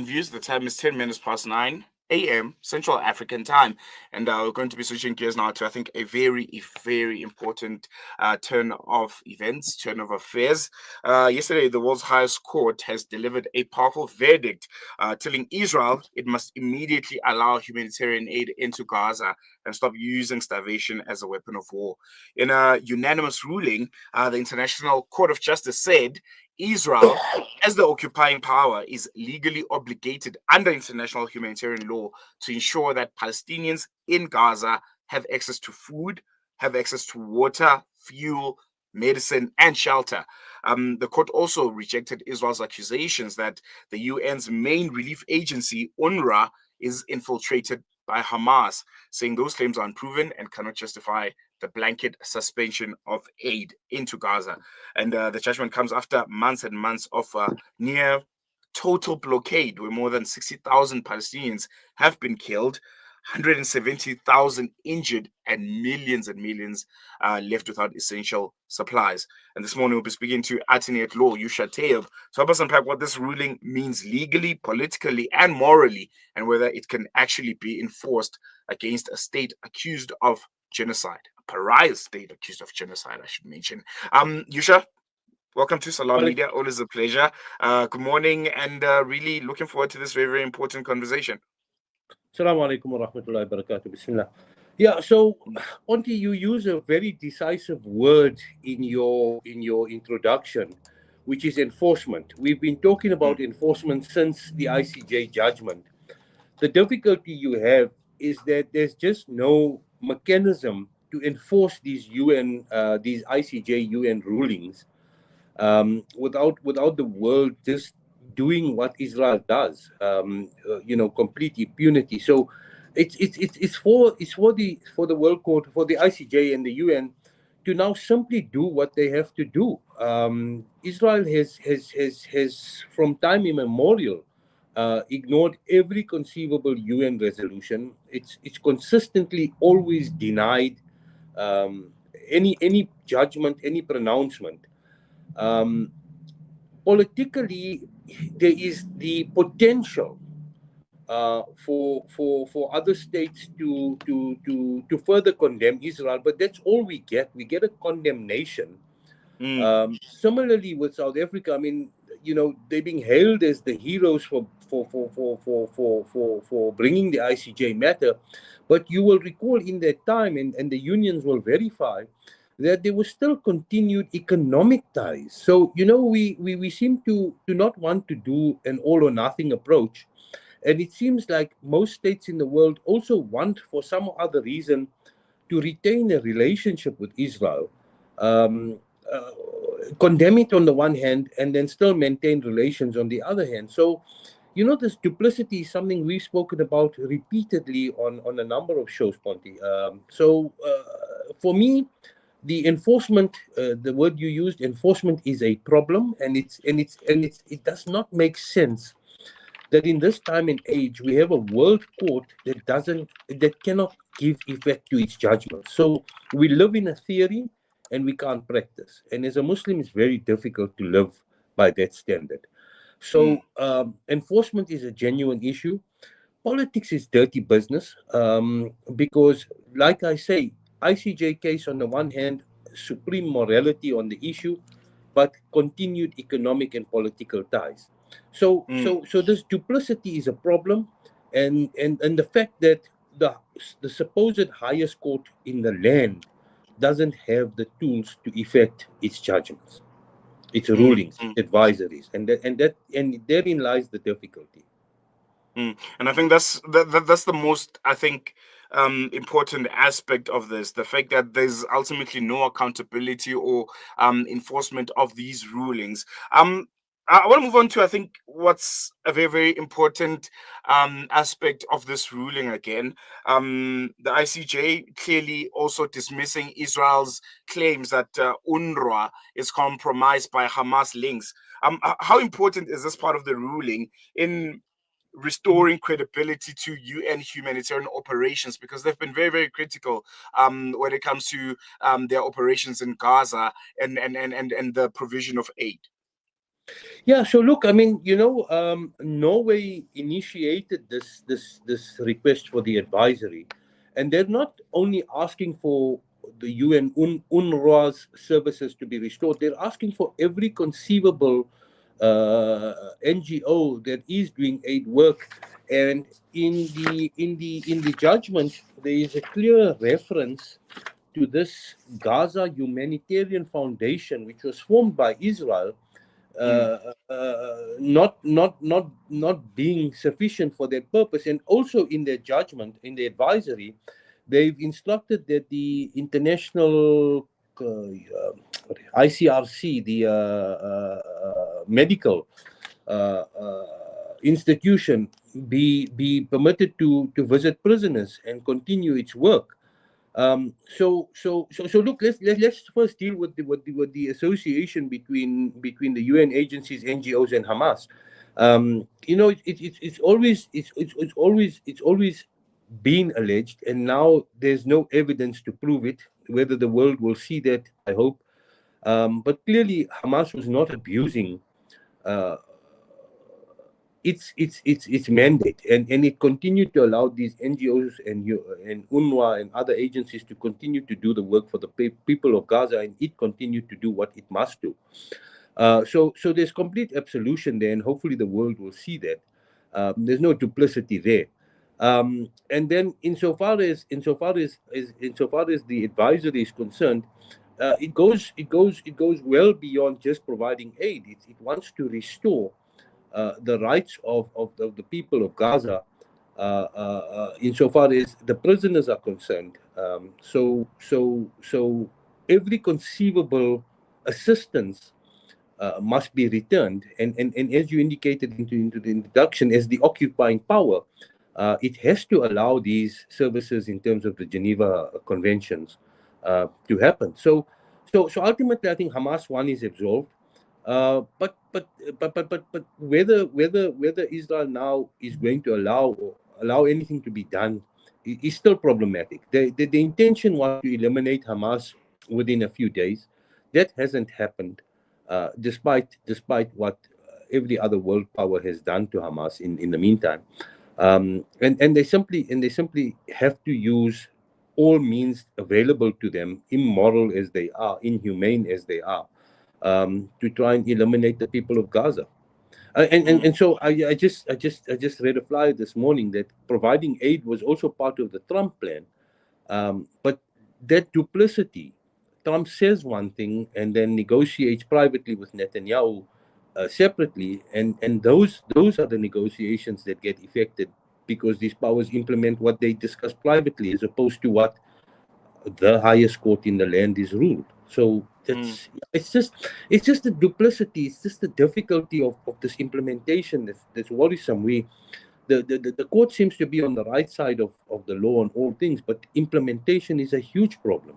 African Views. The time is 10 minutes past 9 a.m. Central African time. And we're going to be switching gears now to, I think, a very important turn of events, turn of affairs. Yesterday, the world's highest court has delivered a powerful verdict telling Israel it must immediately allow humanitarian aid into Gaza and stop using starvation as a weapon of war. In a unanimous ruling, the International Court of Justice said Israel, as the occupying power, is legally obligated under international humanitarian law to ensure that Palestinians in Gaza have access to food, have access to water, fuel, medicine, and shelter. The court also rejected Israel's accusations that the UN's main relief agency, UNRWA, is infiltrated by Hamas, saying those claims are unproven and cannot justify the blanket suspension of aid into Gaza. And the judgment comes after months and months of near total blockade, where more than 60,000 Palestinians have been killed, 170,000 injured, and millions left without essential supplies. And this morning we'll be speaking to attorney at law Yousha Tayob to help us unpack what this ruling means legally, politically, and morally, and whether it can actually be enforced against a state accused of genocide, a pariah state accused of genocide, I should mention. Yousha, welcome to Salam Media. Always a pleasure. Good morning, and really looking forward to this very important conversation. Assalamu alaikum wa rahmatullahi wa barakatuh. Bismillah. Yeah, so Ponti, you use a very decisive word in your introduction, which is enforcement. We've been talking about enforcement since the ICJ judgment. The difficulty you have is that there's just no mechanism to enforce these ICJ UN rulings without the world just doing what Israel does, complete impunity. So it's for the World Court, for the ICJ and the UN to now simply do what they have to do. Israel has from time immemorial ignored every conceivable UN resolution. It's consistently always denied any judgment, any pronouncement. Politically, there is the potential for other states to further condemn Israel, but that's all we get. We get a condemnation. Similarly with South Africa, I mean, they're being hailed as the heroes for bringing the ICJ matter, but you will recall in that time, and the unions will verify, that there was still continued economic ties. So, we seem to not want to do an all or nothing approach. And it seems like most states in the world also want, for some other reason, to retain a relationship with Israel, condemn it on the one hand, and then still maintain relations on the other hand. So, this duplicity is something we've spoken about repeatedly on a number of shows, Ponti. For me, the enforcement, the word you used, enforcement, is a problem, and it does not make sense that in this time and age we have a world court that cannot give effect to its judgment. So we live in a theory and we can't practice. And as a Muslim, it's very difficult to live by that standard. So enforcement is a genuine issue. Politics is dirty business because, like I say, ICJ case on the one hand, supreme morality on the issue, but continued economic and political ties. So this duplicity is a problem, and the fact that the supposed highest court in the land doesn't have the tools to effect its judgments, its rulings, advisories, and therein lies the difficulty. And I think that's the most, I think, important aspect of this, the fact that there's ultimately no accountability or enforcement of these rulings. I want to move on to, I think, what's a very important aspect of this ruling again. The ICJ clearly also dismissing Israel's claims that UNRWA is compromised by Hamas links. How important is this part of the ruling in restoring credibility to UN humanitarian operations, because they've been very critical when it comes to their operations in Gaza and the provision of aid? Yeah, so look, I mean, Norway initiated this request for the advisory, and they're not only asking for the UNRWA's services to be restored, they're asking for every conceivable NGO that is doing aid work. And in the judgment, there is a clear reference to this Gaza Humanitarian Foundation, which was formed by Israel, Mm, not being sufficient for their purpose. And also in their judgment, in the advisory, they've instructed that the international ICRC, the medical institution, be permitted to visit prisoners and continue its work. So look, let's first deal with the association between the UN agencies, NGOs, and Hamas. It's always been alleged, and now there's no evidence to prove it. Whether the world will see that, I hope. But clearly, Hamas was not abusing uh, its mandate, and it continued to allow these NGOs and UNRWA and other agencies to continue to do the work for the people of Gaza, and it continued to do what it must do. So there's complete absolution there, and hopefully the world will see that. There's no duplicity there. And then, insofar as the advisory is concerned, it goes well beyond just providing aid. It wants to restore the rights of the people of Gaza, insofar as the prisoners are concerned. So every conceivable assistance must be returned. And as you indicated into the introduction, as the occupying power, it has to allow these services in terms of the Geneva Conventions to happen. So ultimately, I think Hamas one is absolved. But whether Israel now is going to allow anything to be done is still problematic. The intention was to eliminate Hamas within a few days. That hasn't happened, despite what every other world power has done to Hamas in the meantime. And they simply have to use all means available to them, immoral as they are, inhumane as they are, to try and eliminate the people of Gaza. mm, And so I just read a flyer this morning that providing aid was also part of the Trump plan. But that duplicity, Trump says one thing and then negotiates privately with Netanyahu separately, and those are the negotiations that get affected because these powers implement what they discuss privately as opposed to what the highest court in the land is ruled. So mm, it's just the duplicity, it's just the difficulty of this implementation that's worrisome. The court seems to be on the right side of the law on all things, but implementation is a huge problem.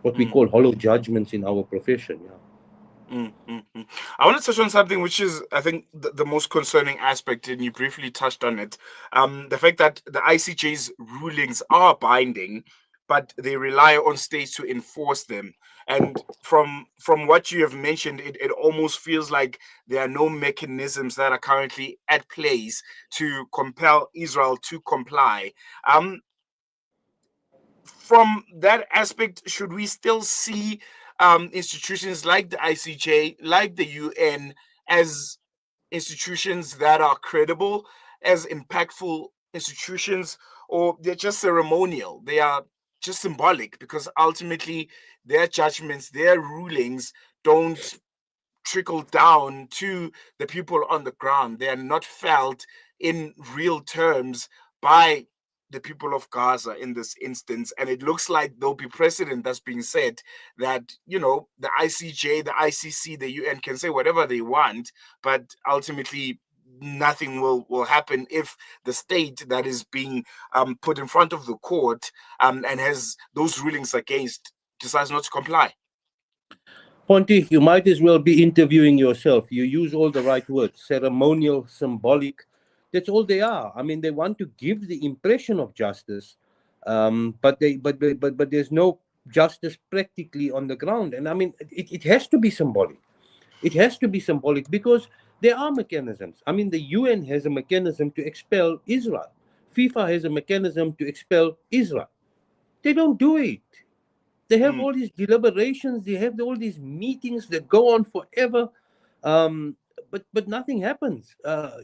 What we mm. call hollow judgments in our profession. Yeah. I want to touch on something which is, I think, the most concerning aspect, and you briefly touched on it. The fact that the ICJ's rulings are binding, but they rely on states to enforce them. And from what you have mentioned, it almost feels like there are no mechanisms that are currently at place to compel Israel to comply. Um, from that aspect, should we still see institutions like the ICJ, like the UN, as institutions that are credible, as impactful institutions, or they're just ceremonial? They are just symbolic because ultimately their judgments, their rulings don't trickle down to the people on the ground. They are not felt in real terms by the people of Gaza in this instance. And it looks like there'll be precedent that's being set that, the ICJ, the ICC, the UN can say whatever they want, but ultimately nothing will happen if the state that is being put in front of the court and has those rulings against decides not to comply. Ponti, you might as well be interviewing yourself. You use all the right words: ceremonial, symbolic. That's all they are. I mean, they want to give the impression of justice, but there's no justice practically on the ground. And I mean, it has to be symbolic. It has to be symbolic because there are mechanisms. I mean, the UN has a mechanism to expel Israel. FIFA has a mechanism to expel Israel. They don't do it. They have Mm, all these deliberations. They have all these meetings that go on forever, but nothing happens. So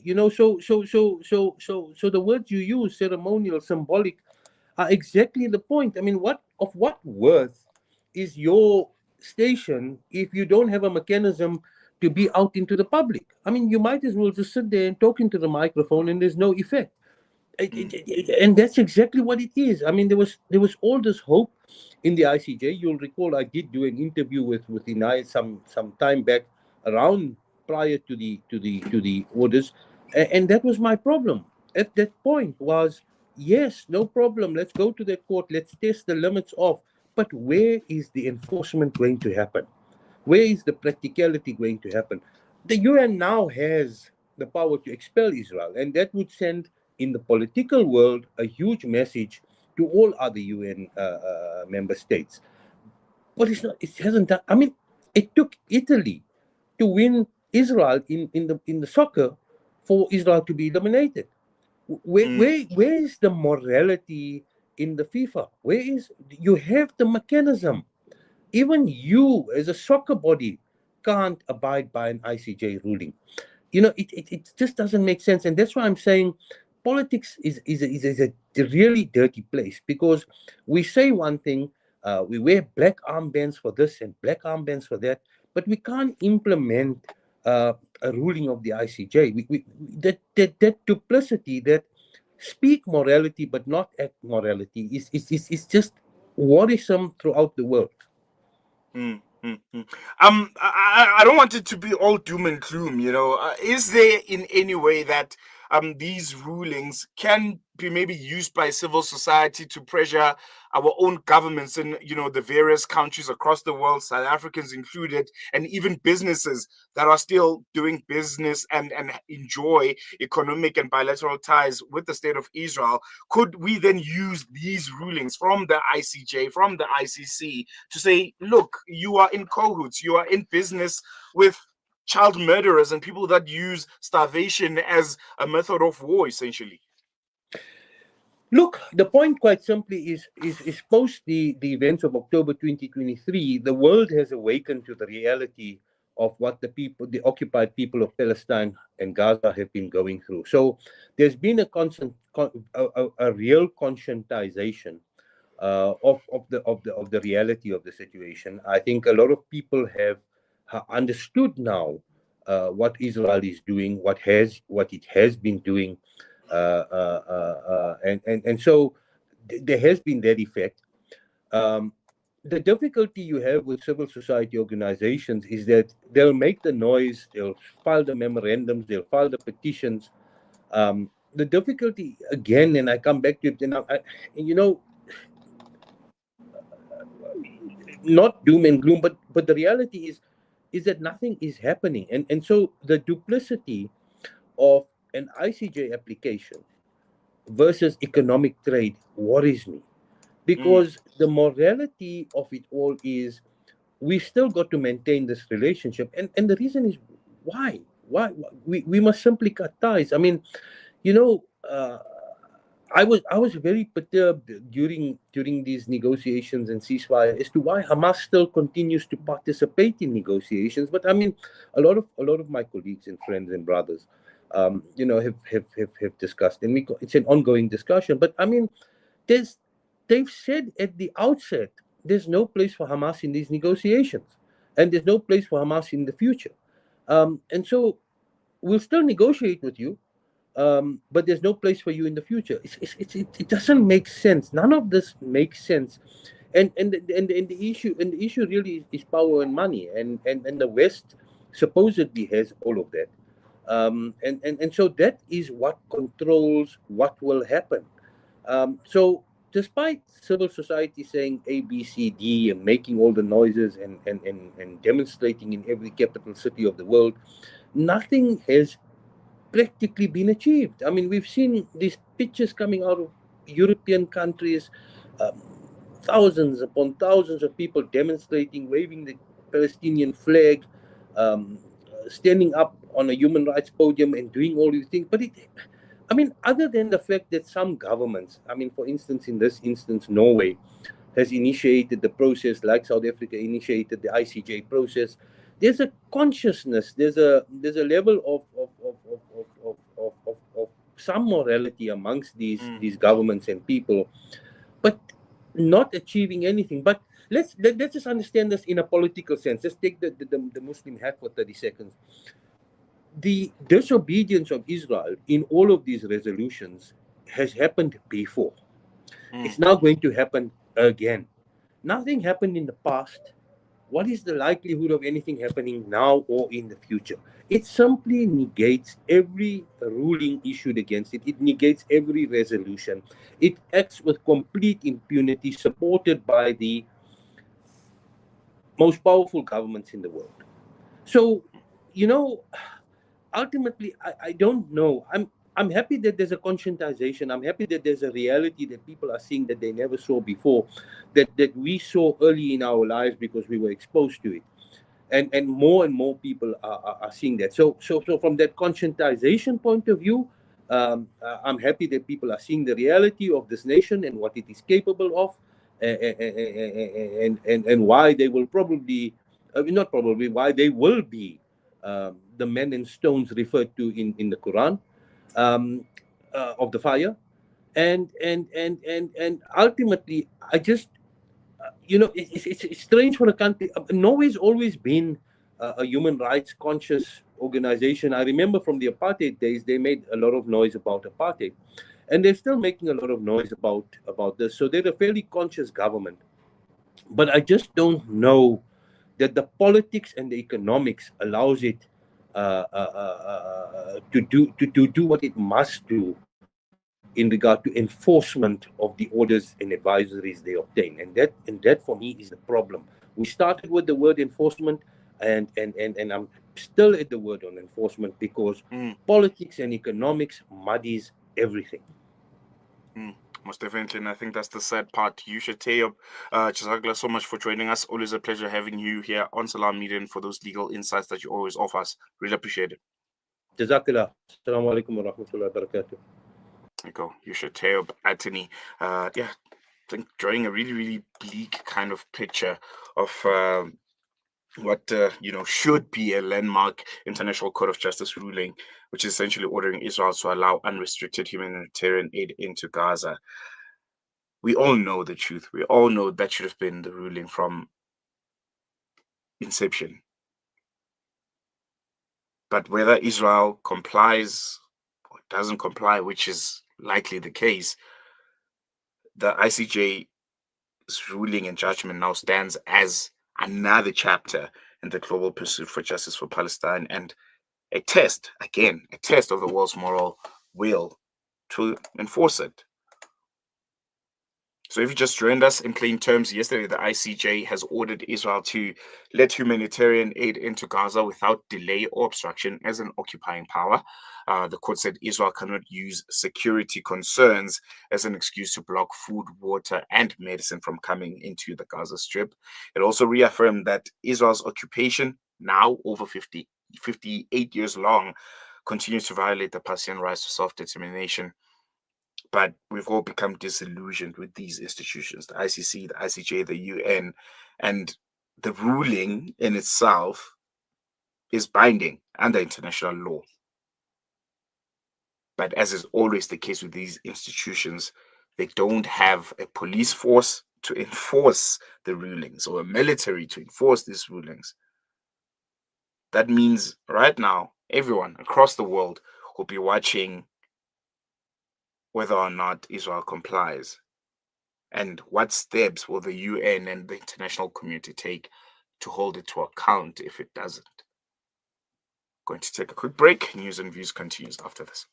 the words you use, ceremonial, symbolic, are exactly the point. I mean, what worth is your station if you don't have a mechanism to be out into the public? I mean, you might as well just sit there and talk into the microphone, and there's no effect. mm, And that's exactly what it is. I mean, there was all this hope in the ICJ. You'll recall I did do an interview with Inai some time back, around prior to the orders, and that was my problem at that point. Was yes, no problem. Let's go to the court. Let's test the limits of. But where is the enforcement going to happen? Where is the practicality going to happen? The UN now has the power to expel Israel, and that would send, in the political world, a huge message to all other UN member states. But it's not. It hasn't done. I mean, it took Italy to win Israel in the soccer for Israel to be eliminated. Where mm, where where is the morality in the FIFA? Where is you have the mechanism? Even you, as a soccer body, can't abide by an ICJ ruling. It just doesn't make sense. And that's why I'm saying politics is a really dirty place, because we say one thing, we wear black armbands for this and black armbands for that, but we can't implement a ruling of the ICJ. That duplicity, that speak morality but not act morality, is just worrisome throughout the world. mm, mm. I don't want it to be all doom and gloom. Is there in any way that these rulings can be maybe used by civil society to pressure our own governments in the various countries across the world, South Africans included, and even businesses that are still doing business and enjoy economic and bilateral ties with the state of Israel? Could we then use these rulings from the ICJ, from the ICC, to say, look, you are in cahoots, you are in business with child murderers and people that use starvation as a method of war, essentially? Look, the point quite simply is post the events of October 2023, the world has awakened to the reality of what the occupied people of Palestine and Gaza have been going through. So there's been a real conscientization of the reality of the situation. I think a lot of people have understood now what Israel is doing, what it has been doing, and so there has been that effect. Um, the difficulty you have with civil society organizations is that they'll make the noise, they'll file the memorandums, they'll file the petitions. The difficulty again, and I come back to it, you know, not doom and gloom, but the reality is that nothing is happening, and so the duplicity of an ICJ application versus economic trade worries me, Mm, because the morality of it all is we still got to maintain this relationship, and the reason is why we must simply cut ties. I mean, you know uh, I was very perturbed during these negotiations and ceasefire as to why Hamas still continues to participate in negotiations. But I mean, a lot of my colleagues and friends and brothers, have discussed, and it's an ongoing discussion. But I mean, there's they've said at the outset there's no place for Hamas in these negotiations, and there's no place for Hamas in the future. And so we'll still negotiate with you, but there's no place for you in the future. It doesn't make sense. None of this makes sense. And the issue really is power and money, and the West supposedly has all of that. And so that is what controls what will happen. So despite civil society saying A, B, C, D, and making all the noises and demonstrating in every capital city of the world, nothing has practically been achieved. I mean, we've seen these pictures coming out of European countries, um, thousands upon thousands of people demonstrating, waving the Palestinian flag. um, standing up on a human rights podium and doing all these things. But I mean, other than the fact that some governments, I mean, for instance, in this instance, Norway has initiated the process, like South Africa initiated the ICJ process. There's a consciousness, there's a level of some morality amongst these governments and people, but not achieving anything. But let's just understand this in a political sense. Let's take the Muslim hat for 30 seconds. The disobedience of Israel in all of these resolutions has happened before. It's now going to happen again. Nothing happened in the past. What is the likelihood of anything happening now or in the future? It simply negates every ruling issued against it. It negates every resolution. It acts with complete impunity, supported by the most powerful governments in the world. So, you know, ultimately, I don't know. I'm happy that there's a conscientization. I'm happy that there's a reality that people are seeing that they never saw before, that we saw early in our lives because we were exposed to it. And more people are seeing that. So from that conscientization point of view, I'm happy that people are seeing the reality of this nation and what it is capable of, and why they will probably, not probably, why they will be the men and stones referred to in the Quran, um, of the fire, and ultimately, I just, it's strange for a country. Norway's always been a human rights conscious organization. I remember from the apartheid days, they made a lot of noise about apartheid, and they're still making a lot of noise about this. So they're a fairly conscious government. But I just don't know that the politics and the economics allows it to do what it must do in regard to enforcement of the orders and advisories they obtain. And that for me is the problem. We started with the word enforcement, and I'm still at the word on enforcement, because politics and economics muddies everything. Most definitely, and I think that's the sad part. Yousha Tayob, Jazakallah so much for joining us. Always a pleasure having you here on Salam Media, and for those legal insights that you always offer us. Really appreciate it. Jazakallah. Assalamu alaikum wa rahmatullahi wa barakatuh. There you go, Yousha Tayob, Attorney. Yeah, I think drawing a really, really bleak kind of picture of what should be a landmark International Court of Justice ruling, which is essentially ordering Israel to allow unrestricted humanitarian aid into Gaza. We all know the truth. We all know that should have been the ruling from inception. But whether Israel complies or doesn't comply, which is likely the case, the ICJ's ruling and judgment now stands as another chapter in the global pursuit for justice for Palestine, and a test of the world's moral will to enforce it. So if you just joined us, in plain terms, yesterday the ICJ has ordered Israel to let humanitarian aid into Gaza without delay or obstruction as an occupying power. The court said Israel cannot use security concerns as an excuse to block food, water, and medicine from coming into the Gaza Strip. It also reaffirmed that Israel's occupation, now over 58 years long, continues to violate the Palestinian rights to self-determination. But we've all become disillusioned with these institutions, the ICC, the ICJ, the UN, and the ruling in itself is binding under international law. But as is always the case with these institutions, they don't have a police force to enforce the rulings or a military to enforce these rulings. That means right now, everyone across the world will be watching whether or not Israel complies. And what steps will the UN and the international community take to hold it to account if it doesn't? Going to take a quick break. News and views continues after this.